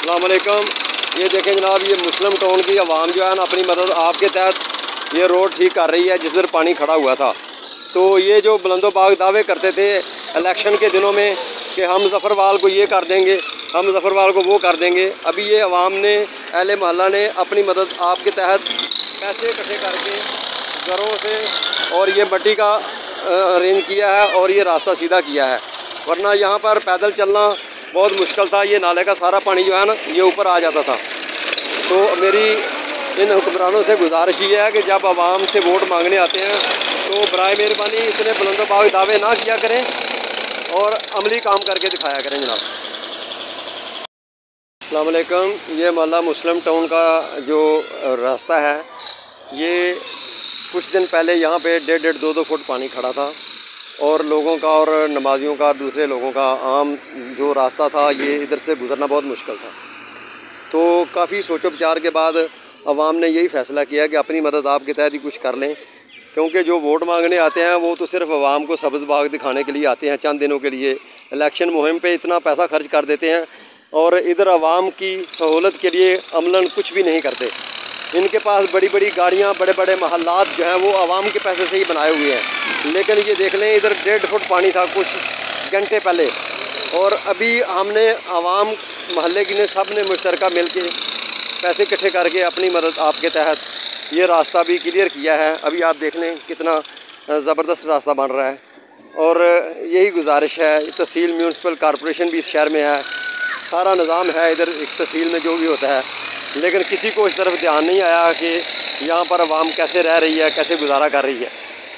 अस्सलाम वालेकुम। ये देखें जनाब, ये मुस्लिम टाउन की आवाम जो है ना अपनी मदद आपके तहत ये रोड ठीक कर रही है जिधर पानी खड़ा हुआ था। तो ये जो बुलंदोबाग दावे करते थे इलेक्शन के दिनों में कि हम ज़फ़रवाल को ये कर देंगे, हम ज़फ़रवाल को वो कर देंगे, अभी ये अवाम ने, अहले मोहल्ला ने अपनी मदद आपके तहत पैसे इकट्ठे करके घरों से और ये मट्टी का अरेंज किया है और ये रास्ता सीधा किया है, वरना यहाँ पर पैदल चलना बहुत मुश्किल था। ये नाले का सारा पानी जो है ना ये ऊपर आ जाता था। तो मेरी इन हुक्मरानों से गुजारिश ये है कि जब आवाम से वोट मांगने आते हैं तो बराए मेहरबानी इतने बुलंदोबाग दावे ना किया करें और अमली काम करके दिखाया करें जनाब। अस्सलाम वालेकुम। ये मोहल्ला मुस्लिम टाउन का जो रास्ता है, ये कुछ दिन पहले यहाँ पे 1.5-2 फुट पानी खड़ा था और लोगों का और नमाजियों का, दूसरे लोगों का आम जो रास्ता था ये इधर से गुज़रना बहुत मुश्किल था। तो काफ़ी सोचो विचार के बाद अवाम ने यही फ़ैसला किया कि अपनी मदद आपके तहत ही कुछ कर लें, क्योंकि जो वोट मांगने आते हैं वो तो सिर्फ अवाम को सब्ज़ बाग दिखाने के लिए आते हैं, चंद दिनों के लिए इलेक्शन मुहिम पे इतना पैसा खर्च कर देते हैं और इधर अवाम की सहूलत के लिए अमलन कुछ भी नहीं करते। इनके पास बड़ी बड़ी गाड़ियाँ, बड़े बड़े महल्लात जो हैं वो आवाम के पैसे से ही बनाए हुए हैं। लेकिन ये देख लें, इधर 1.5 फुट पानी था कुछ घंटे पहले और अभी हमने आवाम महल्ले की ने सब ने मुश्तरका मिल के पैसे इकट्ठे करके अपनी मदद आपके तहत ये रास्ता भी क्लियर किया है। अभी आप देख लें कितना ज़बरदस्त रास्ता बन रहा है और यही गुजारिश है। तहसील म्यूनसिपल कॉरपोरेशन भी इस शहर में है, सारा निज़ाम है इधर एक तहसील में जो भी होता है, लेकिन किसी को इस तरफ ध्यान नहीं आया कि यहाँ पर आवाम कैसे रह रही है, कैसे गुजारा कर रही है।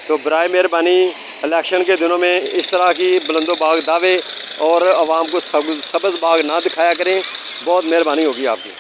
तो बराए मेहरबानी इलेक्शन के दिनों में इस तरह की बुलंदोबाग दावे और आवाम को सब्ज़ बाग ना दिखाया करें, बहुत मेहरबानी होगी आपकी।